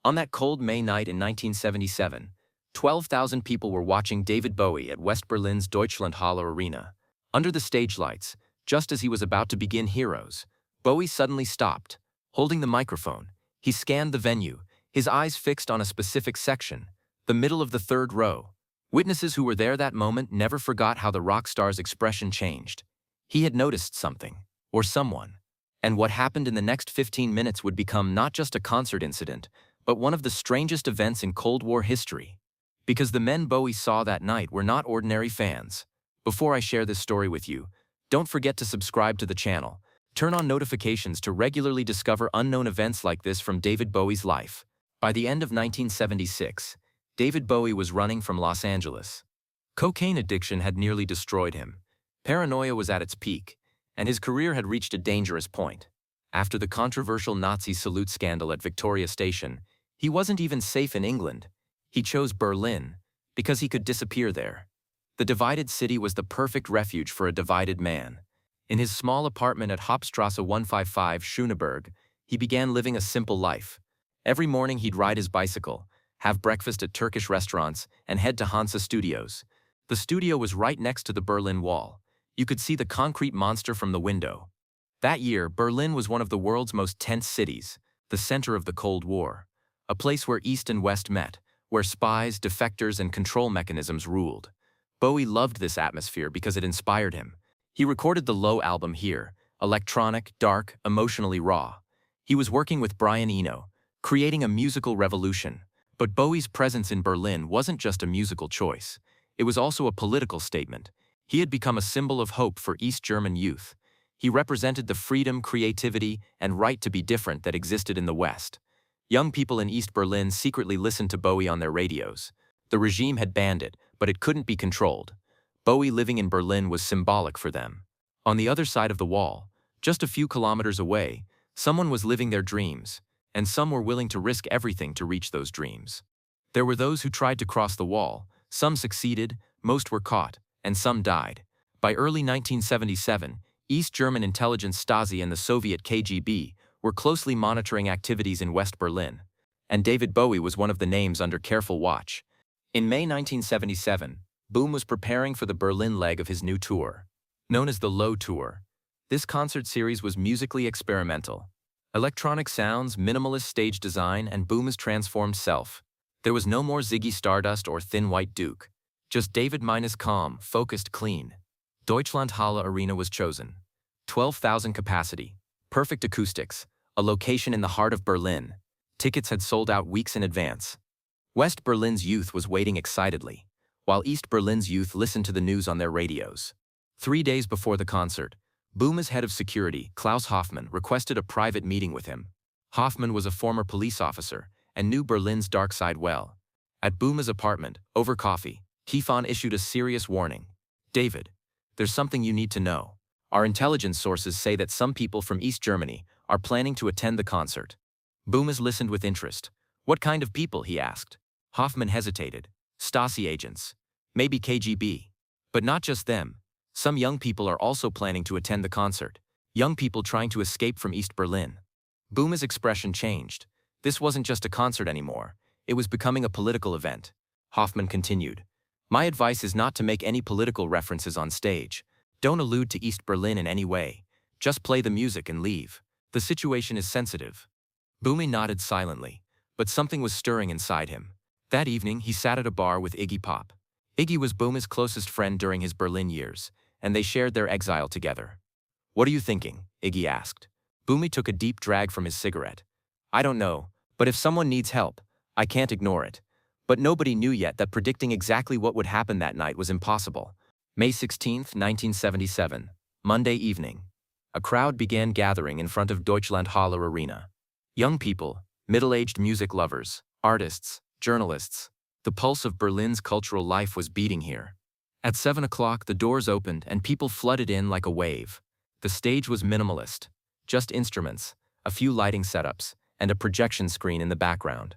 On that cold May night in 1977, 12,000 people were watching David Bowie at West Berlin's Deutschlandhalle Arena. Under the stage lights, just as he was about to begin Heroes, Bowie suddenly stopped. Holding the microphone, he scanned the venue, his eyes fixed on a specific section, the middle of the third row. Witnesses who were there that moment never forgot how the rock star's expression changed. He had noticed something, or someone, and what happened in the next 15 minutes would become not just a concert incident, but one of the strangest events in Cold War history. Because the men Bowie saw that night were not ordinary fans. Before I share this story with you, don't forget to subscribe to the channel. Turn on notifications to regularly discover unknown events like this from David Bowie's life. By the end of 1976, David Bowie was running from Los Angeles. Cocaine addiction had nearly destroyed him. Paranoia was at its peak, and his career had reached a dangerous point. After the controversial Nazi salute scandal at Victoria Station, he wasn't even safe in England. He chose Berlin because he could disappear there. The divided city was the perfect refuge for a divided man. In his small apartment at Hauptstrasse 155, Schöneberg, he began living a simple life. Every morning he'd ride his bicycle, have breakfast at Turkish restaurants, and head to Hansa Studios. The studio was right next to the Berlin Wall. You could see the concrete monster from the window. That year, Berlin was one of the world's most tense cities, the center of the Cold War. A place where East and West met, where spies, defectors, and control mechanisms ruled. Bowie loved this atmosphere because it inspired him. He recorded the Low album here, electronic, dark, emotionally raw. He was working with Brian Eno, creating a musical revolution. But Bowie's presence in Berlin wasn't just a musical choice. It was also a political statement. He had become a symbol of hope for East German youth. He represented the freedom, creativity, and right to be different that existed in the West. Young people in East Berlin secretly listened to Bowie on their radios. The regime had banned it, but it couldn't be controlled. Bowie living in Berlin was symbolic for them. On the other side of the wall, just a few kilometers away, someone was living their dreams, and some were willing to risk everything to reach those dreams. There were those who tried to cross the wall, some succeeded, most were caught, and some died. By early 1977, East German intelligence Stasi and the Soviet KGB were closely monitoring activities in West Berlin, and David Bowie was one of the names under careful watch. In May 1977, Boom was preparing for the Berlin leg of his new tour. Known as the Low Tour, this concert series was musically experimental. Electronic sounds, minimalist stage design, and Boom's transformed self. There was no more Ziggy Stardust or Thin White Duke. Just David minus calm, focused, clean. Deutschlandhalle Arena was chosen. 12,000 capacity, perfect acoustics, a location in the heart of Berlin. Tickets had sold out weeks in advance. West Berlin's youth was waiting excitedly, while East Berlin's youth listened to the news on their radios. 3 days before the concert, Boom's head of security, Klaus Hoffmann, requested a private meeting with him. Hoffmann was a former police officer and knew Berlin's dark side well. At Boom's apartment, over coffee, Hoffmann issued a serious warning. "David, there's something you need to know. Our intelligence sources say that some people from East Germany are planning to attend the concert." Boom's listened with interest. "What kind of people?" he asked. Hoffmann hesitated. "Stasi agents. Maybe KGB. But not just them. Some young people are also planning to attend the concert. Young people trying to escape from East Berlin." Boom's expression changed. This wasn't just a concert anymore. It was becoming a political event. Hoffmann continued. "My advice is not to make any political references on stage. Don't allude to East Berlin in any way. Just play the music and leave. The situation is sensitive." Bowie nodded silently, but something was stirring inside him. That evening, he sat at a bar with Iggy Pop. Iggy was Bowie's closest friend during his Berlin years, and they shared their exile together. "What are you thinking?" Iggy asked. Bowie took a deep drag from his cigarette. "I don't know, but if someone needs help, I can't ignore it." But nobody knew yet that predicting exactly what would happen that night was impossible. May 16, 1977, Monday evening. A crowd began gathering in front of Deutschlandhalle Arena. Young people, middle-aged music lovers, artists, journalists. The pulse of Berlin's cultural life was beating here. At 7 o'clock, the doors opened and people flooded in like a wave. The stage was minimalist, just instruments, a few lighting setups, and a projection screen in the background.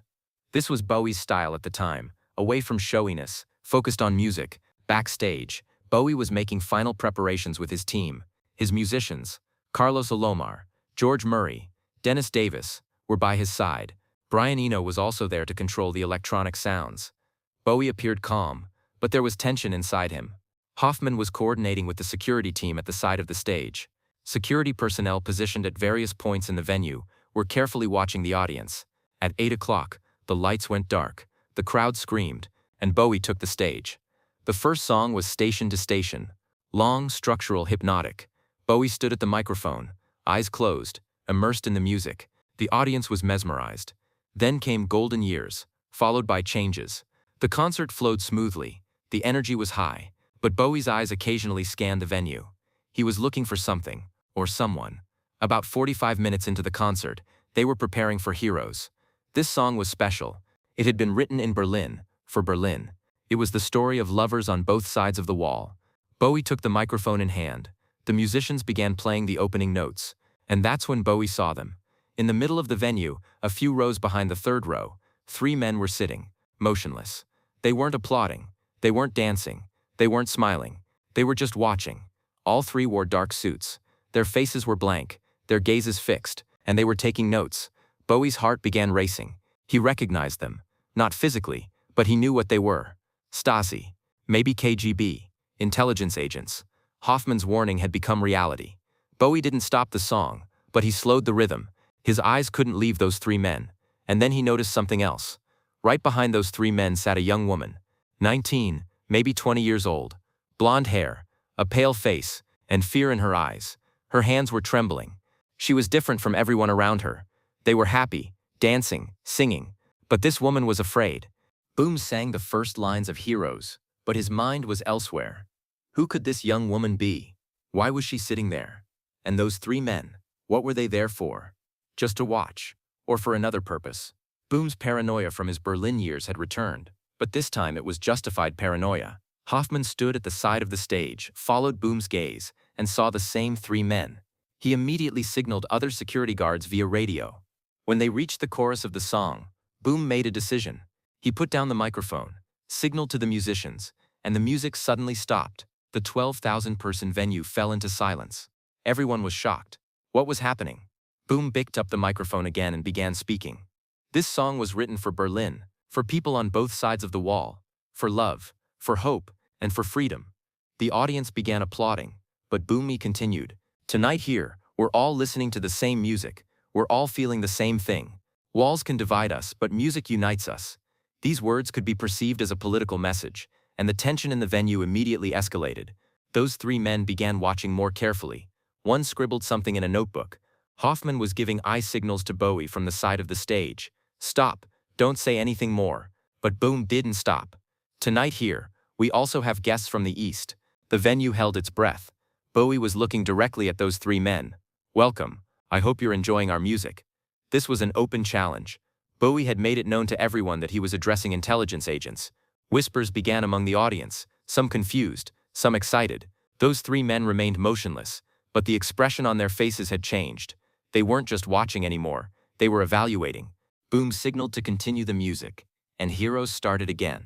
This was Bowie's style at the time, away from showiness, focused on music. Backstage, Bowie was making final preparations with his team. His musicians, Carlos Alomar, George Murray, Dennis Davis, were by his side, Brian Eno was also there to control the electronic sounds. Bowie appeared calm, but there was tension inside him. Hoffman was coordinating with the security team at the side of the stage. Security personnel positioned at various points in the venue were carefully watching the audience. At 8 o'clock, the lights went dark, the crowd screamed, and Bowie took the stage. The first song was Station to Station. Long, structural, hypnotic. Bowie stood at the microphone, eyes closed, immersed in the music. The audience was mesmerized. Then came Golden Years, followed by Changes. The concert flowed smoothly. The energy was high, but Bowie's eyes occasionally scanned the venue. He was looking for something, or someone. About 45 minutes into the concert, they were preparing for Heroes. This song was special. It had been written in Berlin, for Berlin. It was the story of lovers on both sides of the wall. Bowie took the microphone in hand. The musicians began playing the opening notes, and that's when Bowie saw them. In the middle of the venue, a few rows behind the third row, 3 men were sitting, motionless. They weren't applauding. They weren't dancing. They weren't smiling. They were just watching. All 3 wore dark suits. Their faces were blank, their gazes fixed, and they were taking notes. Bowie's heart began racing. He recognized them. Not physically, but he knew what they were. Stasi. Maybe KGB. Intelligence agents. Hoffman's warning had become reality. Bowie didn't stop the song, but he slowed the rhythm. His eyes couldn't leave those 3 men. And then he noticed something else. Right behind those 3 men sat a young woman. 19, maybe 20 years old. Blonde hair, a pale face, and fear in her eyes. Her hands were trembling. She was different from everyone around her. They were happy, dancing, singing. But this woman was afraid. Boom sang the first lines of Heroes, but his mind was elsewhere. Who could this young woman be? Why was she sitting there? And those 3 men, what were they there for? Just to watch, or for another purpose? Boom's paranoia from his Berlin years had returned, but this time it was justified paranoia. Hoffman stood at the side of the stage, followed Boom's gaze, and saw the same 3 men. He immediately signaled other security guards via radio. When they reached the chorus of the song, Boom made a decision. He put down the microphone, signaled to the musicians, and the music suddenly stopped. The 12,000-person venue fell into silence. Everyone was shocked. What was happening? Boom picked up the microphone again and began speaking. This song was written for Berlin, for people on both sides of the wall, for love, for hope, and for freedom. The audience began applauding, but Boom continued. Tonight here, we're all listening to the same music. We're all feeling the same thing. Walls can divide us, but music unites us. These words could be perceived as a political message, and the tension in the venue immediately escalated. Those 3 men began watching more carefully. One scribbled something in a notebook. Hoffman was giving eye signals to Bowie from the side of the stage. Stop, don't say anything more. But Boom didn't stop. Tonight here, we also have guests from the East. The venue held its breath. Bowie was looking directly at those 3 men. Welcome, I hope you're enjoying our music. This was an open challenge. Bowie had made it known to everyone that he was addressing intelligence agents. Whispers began among the audience, some confused, some excited. Those 3 men remained motionless, but the expression on their faces had changed. They weren't just watching anymore, they were evaluating. Boom signaled to continue the music, and Heroes started again.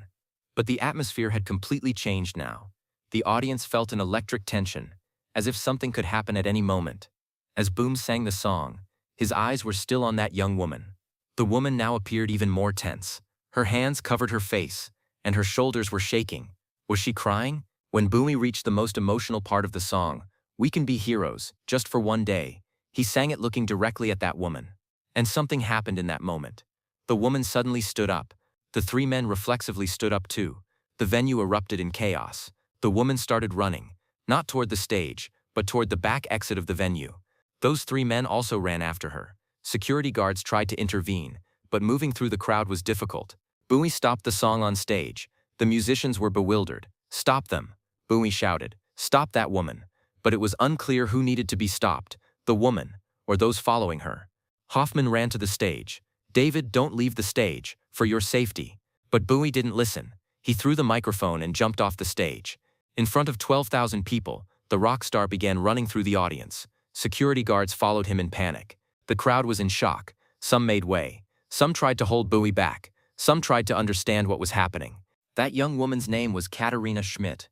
But the atmosphere had completely changed now. The audience felt an electric tension, as if something could happen at any moment. As Boom sang the song, his eyes were still on that young woman. The woman now appeared even more tense. Her hands covered her face, and her shoulders were shaking. Was she crying? When Bowie reached the most emotional part of the song, "We Can Be Heroes, Just for One Day," he sang it looking directly at that woman. And something happened in that moment. The woman suddenly stood up. The 3 men reflexively stood up too. The venue erupted in chaos. The woman started running, not toward the stage, but toward the back exit of the venue. Those 3 men also ran after her. Security guards tried to intervene, but moving through the crowd was difficult. Bowie stopped the song on stage. The musicians were bewildered. "Stop them," Bowie shouted. "Stop that woman." But it was unclear who needed to be stopped, the woman, or those following her. Hoffman ran to the stage. "David, don't leave the stage, for your safety." But Bowie didn't listen. He threw the microphone and jumped off the stage. In front of 12,000 people, the rock star began running through the audience. Security guards followed him in panic. The crowd was in shock. Some made way. Some tried to hold Bowie back. Some tried to understand what was happening. That young woman's name was Katharina Schmidt.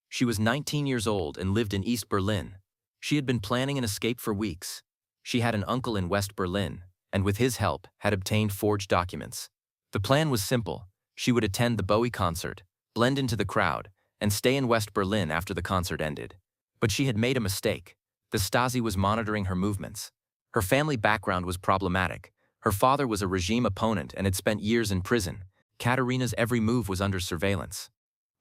She was 19 years old and lived in East Berlin. She had been planning an escape for weeks. She had an uncle in West Berlin, and with his help, had obtained forged documents. The plan was simple. She would attend the Bowie concert, blend into the crowd, and stay in West Berlin after the concert ended. But she had made a mistake. The Stasi was monitoring her movements. Her family background was problematic. Her father was a regime opponent and had spent years in prison. Katerina's every move was under surveillance.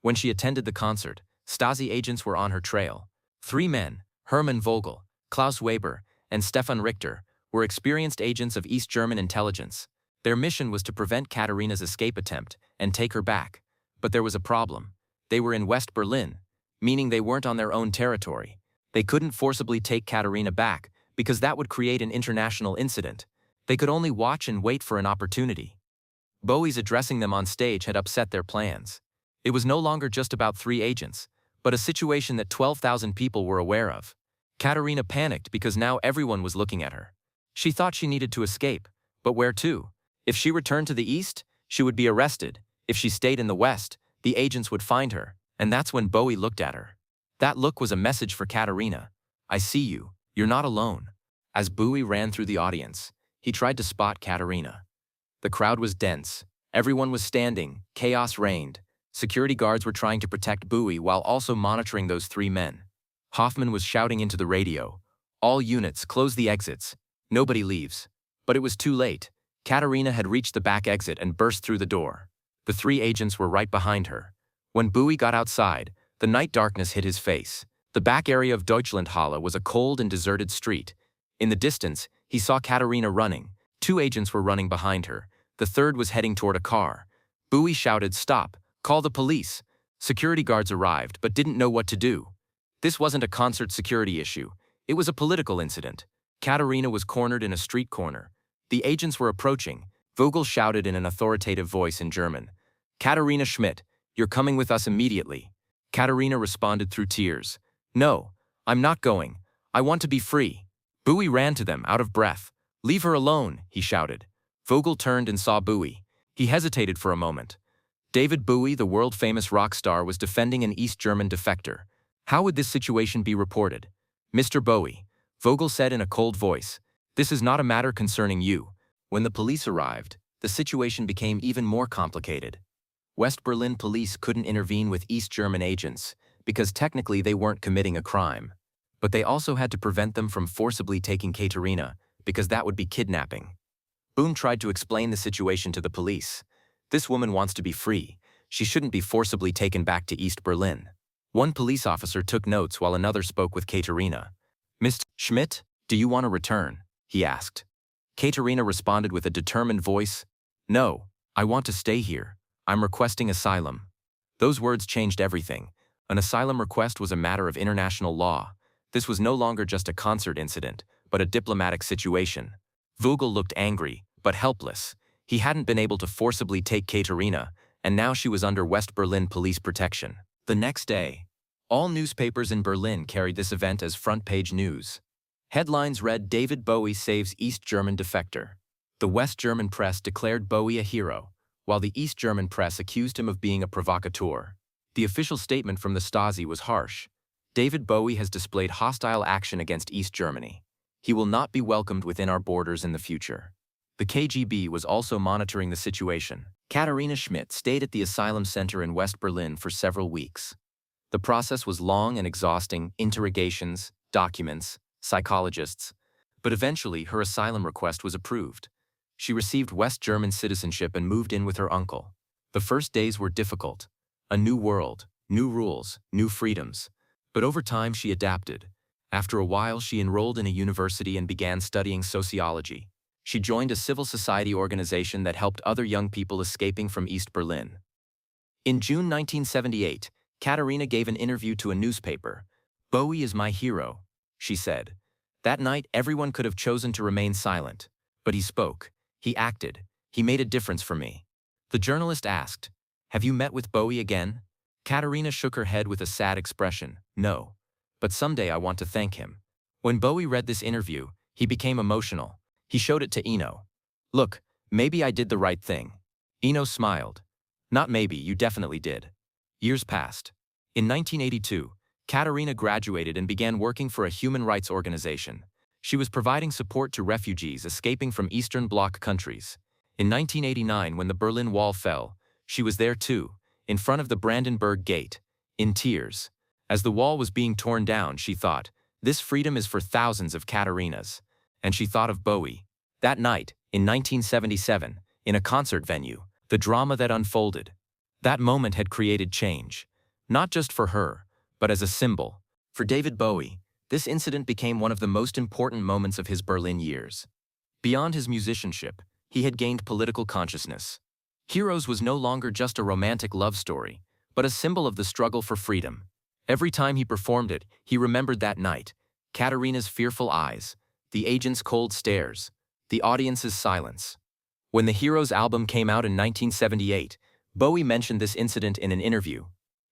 When she attended the concert, Stasi agents were on her trail. 3 men, Hermann Vogel, Klaus Weber, and Stefan Richter, were experienced agents of East German intelligence. Their mission was to prevent Katerina's escape attempt and take her back. But there was a problem. They were in West Berlin, meaning they weren't on their own territory. They couldn't forcibly take Katerina back because that would create an international incident. They could only watch and wait for an opportunity. Bowie's addressing them on stage had upset their plans. It was no longer just about 3 agents, but a situation that 12,000 people were aware of. Katerina panicked because now everyone was looking at her. She thought she needed to escape, but where to? If she returned to the east, she would be arrested. If she stayed in the west, the agents would find her, and that's when Bowie looked at her. That look was a message for Katerina. I see you. You're not alone. As Bowie ran through the audience, he tried to spot Katerina. The crowd was dense. Everyone was standing. Chaos reigned. Security guards were trying to protect Bowie while also monitoring those 3 men. Hoffman was shouting into the radio, "All units, close the exits. Nobody leaves." But it was too late. Katerina had reached the back exit and burst through the door. The 3 agents were right behind her. When Bowie got outside, the night darkness hit his face. The back area of Deutschlandhalle was a cold and deserted street. In the distance, he saw Katerina running. 2 agents were running behind her. The 3rd was heading toward a car. Bowie shouted, "Stop! Call the police!" Security guards arrived but didn't know what to do. This wasn't a concert security issue. It was a political incident. Katerina was cornered in a street corner. The agents were approaching. Vogel shouted in an authoritative voice in German, "Katerina Schmidt, you're coming with us immediately." Katerina responded through tears, "No, I'm not going. I want to be free." Bowie ran to them, out of breath. "Leave her alone," he shouted. Vogel turned and saw Bowie. He hesitated for a moment. David Bowie, the world-famous rock star, was defending an East German defector. How would this situation be reported? "Mr. Bowie," Vogel said in a cold voice, "this is not a matter concerning you." When the police arrived, the situation became even more complicated. West Berlin police couldn't intervene with East German agents because technically they weren't committing a crime. But they also had to prevent them from forcibly taking Katerina because that would be kidnapping. Boone tried to explain the situation to the police. "This woman wants to be free. She shouldn't be forcibly taken back to East Berlin." One police officer took notes while another spoke with Katerina. "Miss Schmidt, do you want to return?" he asked. Katerina responded with a determined voice, "No, I want to stay here. I'm requesting asylum." Those words changed everything. An asylum request was a matter of international law. This was no longer just a concert incident, but a diplomatic situation. Vogel looked angry, but helpless. He hadn't been able to forcibly take Katerina, and now she was under West Berlin police protection. The next day, all newspapers in Berlin carried this event as front-page news. Headlines read, "David Bowie saves East German defector." The West German press declared Bowie a hero, while the East German press accused him of being a provocateur. The official statement from the Stasi was harsh. "David Bowie has displayed hostile action against East Germany. He will not be welcomed within our borders in the future." The KGB was also monitoring the situation. Katerina Schmidt stayed at the asylum center in West Berlin for several weeks. The process was long and exhausting: interrogations, documents, psychologists. But eventually, her asylum request was approved. She received West German citizenship and moved in with her uncle. The first days were difficult. A new world, new rules, new freedoms. But over time, she adapted. After a while, she enrolled in a university and began studying sociology. She joined a civil society organization that helped other young people escaping from East Berlin. In June 1978, Katerina gave an interview to a newspaper. "Bowie is my hero," she said. That night, everyone could have chosen to remain silent. But he spoke. He acted. He made a difference for me. The journalist asked, "Have you met with Bowie again?" Katerina shook her head with a sad expression. "No. But someday I want to thank him." When Bowie read this interview, he became emotional. He showed it to Eno. "Look, maybe I did the right thing." Eno smiled. "Not maybe, you definitely did." Years passed. In 1982, Katerina graduated and began working for a human rights organization. She was providing support to refugees escaping from Eastern Bloc countries. In 1989, when the Berlin Wall fell, she was there too, in front of the Brandenburg Gate, in tears. As the wall was being torn down, she thought, "This freedom is for thousands of Katarinas." And she thought of Bowie. That night, in 1977, in a concert venue, the drama that unfolded. That moment had created change. Not just for her, but as a symbol. For David Bowie, this incident became one of the most important moments of his Berlin years. Beyond his musicianship, he had gained political consciousness. Heroes was no longer just a romantic love story, but a symbol of the struggle for freedom. Every time he performed it, he remembered that night, Katarina's fearful eyes, the agent's cold stares, the audience's silence. When the Heroes album came out in 1978, Bowie mentioned this incident in an interview.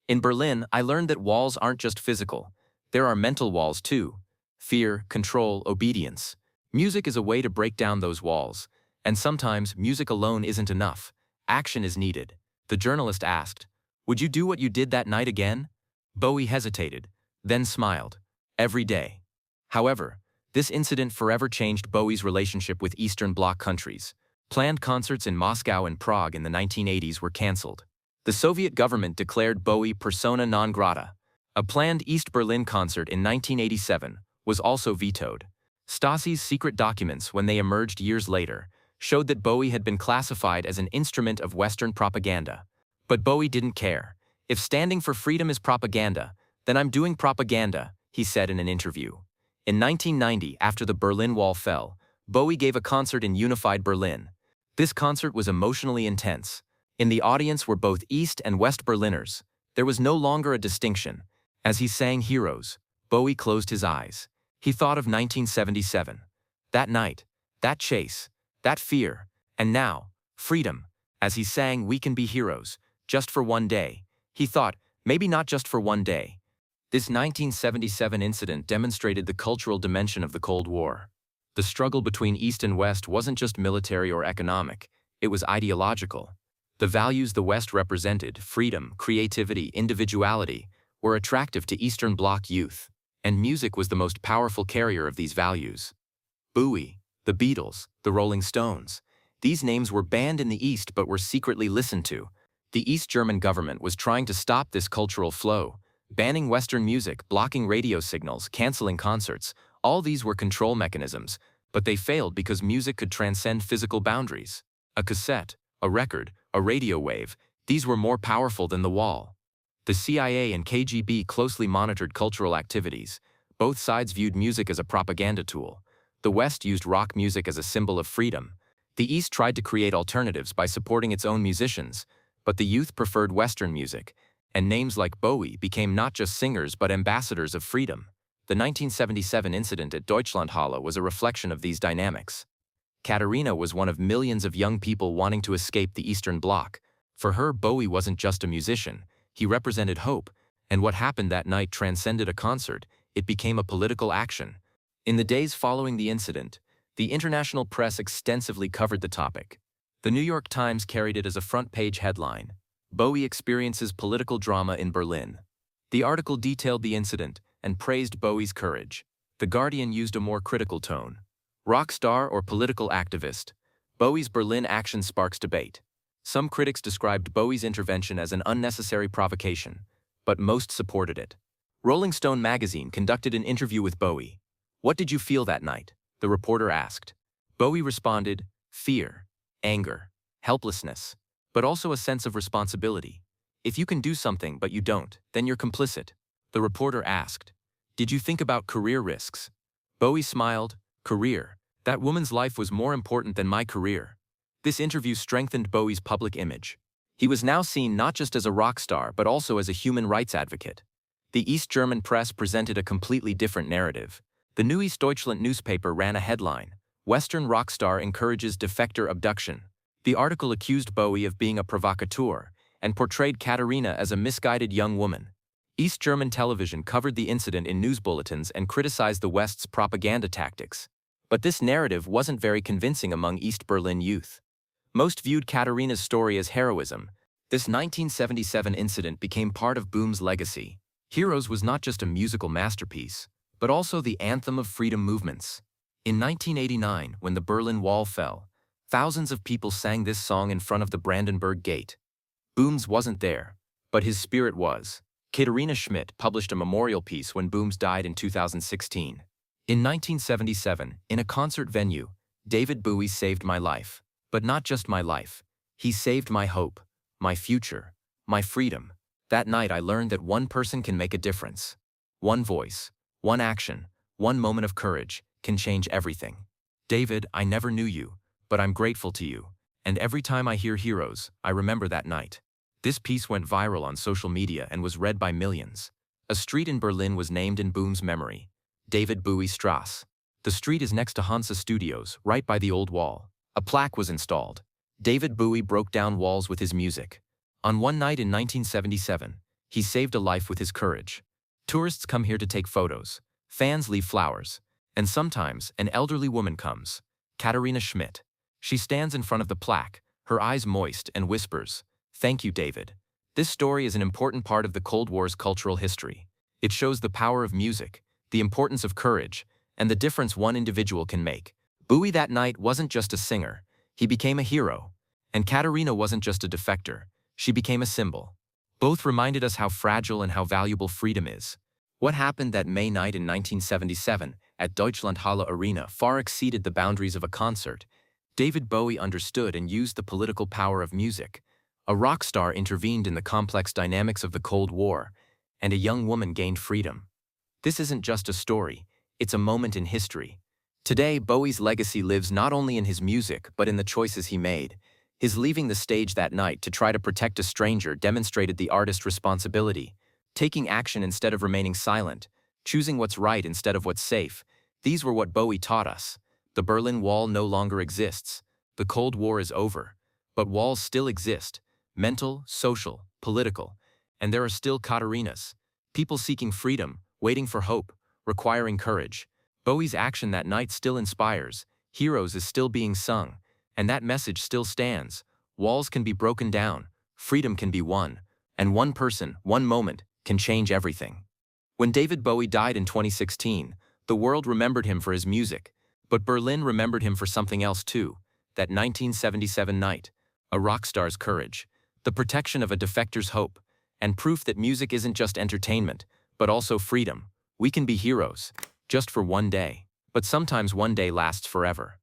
"In Berlin, I learned that walls aren't just physical. There are mental walls too. Fear, control, obedience. Music is a way to break down those walls. And sometimes music alone isn't enough. Action is needed." The journalist asked, "Would you do what you did that night again?" Bowie hesitated, then smiled. "Every day." However, this incident forever changed Bowie's relationship with Eastern Bloc countries. Planned concerts in Moscow and Prague in the 1980s were cancelled. The Soviet government declared Bowie persona non grata. A planned East Berlin concert in 1987 was also vetoed. Stasi's secret documents, when they emerged years later, showed that Bowie had been classified as an instrument of Western propaganda. But Bowie didn't care. "If standing for freedom is propaganda, then I'm doing propaganda," he said in an interview. In 1990, after the Berlin Wall fell, Bowie gave a concert in unified Berlin. This concert was emotionally intense. In the audience were both East and West Berliners. There was no longer a distinction. As he sang Heroes, Bowie closed his eyes. He thought of 1977. That night, that chase, that fear, and now, freedom. As he sang "We Can Be Heroes," just for one day, he thought, maybe not just for one day. This 1977 incident demonstrated the cultural dimension of the Cold War. The struggle between East and West wasn't just military or economic, it was ideological. The values the West represented, freedom, creativity, individuality, were attractive to Eastern Bloc youth, and music was the most powerful carrier of these values. Bowie, the Beatles, the Rolling Stones. These names were banned in the East but were secretly listened to. The East German government was trying to stop this cultural flow, banning Western music, blocking radio signals, canceling concerts. All these were control mechanisms, but they failed because music could transcend physical boundaries. A cassette, a record, a radio wave, these were more powerful than the wall. The CIA and KGB closely monitored cultural activities. Both sides viewed music as a propaganda tool. The West used rock music as a symbol of freedom. The East tried to create alternatives by supporting its own musicians, but the youth preferred Western music, and names like Bowie became not just singers but ambassadors of freedom. The 1977 incident at Deutschlandhalle was a reflection of these dynamics. Katarina was one of millions of young people wanting to escape the Eastern Bloc. For her, Bowie wasn't just a musician, he represented hope, and what happened that night transcended a concert, it became a political action. In the days following the incident, the international press extensively covered the topic. The New York Times carried it as a front-page headline, "Bowie experiences political drama in Berlin." The article detailed the incident and praised Bowie's courage. The Guardian used a more critical tone. "Rock star or political activist? Bowie's Berlin action sparks debate." Some critics described Bowie's intervention as an unnecessary provocation, but most supported it. Rolling Stone magazine conducted an interview with Bowie. "What did you feel that night?" the reporter asked. Bowie responded, "Fear, anger, helplessness, but also a sense of responsibility. If you can do something but you don't, then you're complicit." The reporter asked, "Did you think about career risks?" Bowie smiled, "Career? That woman's life was more important than my career." This interview strengthened Bowie's public image. He was now seen not just as a rock star but also as a human rights advocate. The East German press presented a completely different narrative. The Neues Deutschland newspaper ran a headline, "Western rock star encourages defector abduction." The article accused Bowie of being a provocateur and portrayed Katarina as a misguided young woman. East German television covered the incident in news bulletins and criticized the West's propaganda tactics. But this narrative wasn't very convincing among East Berlin youth. Most viewed Katarina's story as heroism. This 1977 incident became part of Boom's legacy. Heroes was not just a musical masterpiece, but also the anthem of freedom movements. In 1989, when the Berlin Wall fell, thousands of people sang this song in front of the Brandenburg Gate. Booms wasn't there, but his spirit was. Katharina Schmidt published a memorial piece when Booms died in 2016. In 1977, in a concert venue, David Bowie saved my life. But not just my life. He saved my hope, my future, my freedom. That night I learned that one person can make a difference. One voice, one action, one moment of courage can change everything. David, I never knew you, but I'm grateful to you. And every time I hear Heroes, I remember that night. This piece went viral on social media and was read by millions. A street in Berlin was named in Boom's memory, David Bowie Strasse. The street is next to Hansa Studios, right by the old wall. A plaque was installed. David Bowie broke down walls with his music. On one night in 1977, he saved a life with his courage. Tourists come here to take photos. Fans leave flowers. And sometimes, an elderly woman comes. Katharina Schmidt. She stands in front of the plaque, her eyes moist, and whispers, "Thank you, David." This story is an important part of the Cold War's cultural history. It shows the power of music, the importance of courage, and the difference one individual can make. Bowie that night wasn't just a singer, he became a hero. And Katharina wasn't just a defector, she became a symbol. Both reminded us how fragile and how valuable freedom is. What happened that May night in 1977 at Deutschlandhalle Arena far exceeded the boundaries of a concert. David Bowie understood and used the political power of music. A rock star intervened in the complex dynamics of the Cold War, and a young woman gained freedom. This isn't just a story, it's a moment in history. Today, Bowie's legacy lives not only in his music but in the choices he made. His leaving the stage that night to try to protect a stranger demonstrated the artist's responsibility, taking action instead of remaining silent, choosing what's right instead of what's safe. These were what Bowie taught us. The Berlin Wall no longer exists. The Cold War is over. But walls still exist. Mental, social, political. And there are still Katharinas. People seeking freedom, waiting for hope, requiring courage. Bowie's action that night still inspires. Heroes is still being sung. And that message still stands. Walls can be broken down. Freedom can be won. And one person, one moment, can change everything. When David Bowie died in 2016, the world remembered him for his music. But Berlin remembered him for something else too. That 1977 night. A rock star's courage. The protection of a defector's hope. And proof that music isn't just entertainment, but also freedom. We can be heroes. Just for one day. But sometimes one day lasts forever.